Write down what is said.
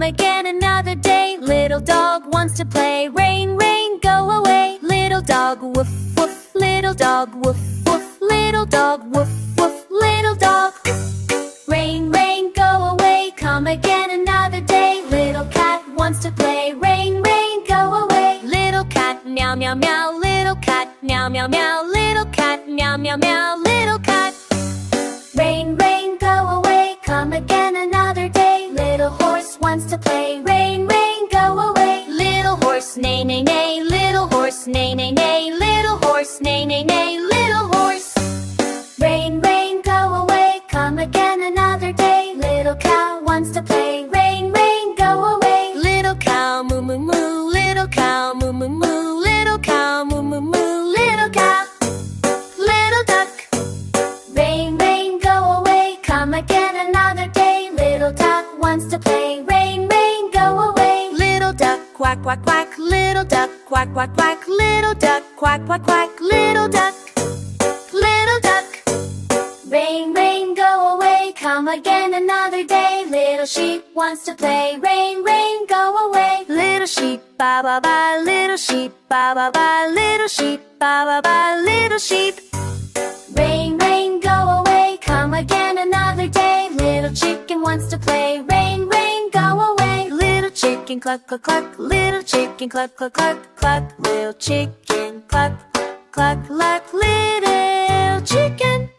come again another day. Little dog wants to play. Rain, rain, go away. Little dog, woof, woof. Little dog, woof, woof. Little dog, woof, woof. Little dog. Rain, rain, go away. Come again another day. Little cat wants to play. Rain, rain, go away. Little cat, meow, meow, meow. Little cat, meow, meow, meow. Little cat, meow, meow, meow. Little cat. Rain, rain, go away. Come again another day. Little horse wants to play. Rain, rain, go away. Little horse, neigh, neigh, neigh. Little horse, neigh, neigh, neigh. Little horse, neigh, neigh, neigh. Little horse. Rain, rain, go away. Come again another day. Little cow wants to play. Rain, rain, go away. Little cow, moo, moo, moo. Little cow, moo, moo, moo. Little cow, moo, moo, moo. Little cow. Little duck. Rain, rain, go away. Come again another day. Little duck wants to play. Rain, rain, go away. Little duck, quack, quack, quack. Little duck, quack, quack, quack. Little duck, quack, quack, quack. Little duck. Little duck. Rain, rain, go away. Come again another day. Little sheep wants to play. Rain, rain, go away. Little sheep, ba ba ba. Little sheep, ba ba ba. Little sheep, ba ba ba. Little sheep. Rain, rain, go away. Come again another day. Little chicken wants to play. Rain, rain, go away. Little chicken, cluck, cluck, cluck. Little chicken, cluck, cluck, cluck, cluck. Little chicken, cluck, cluck, cluck. Little chicken.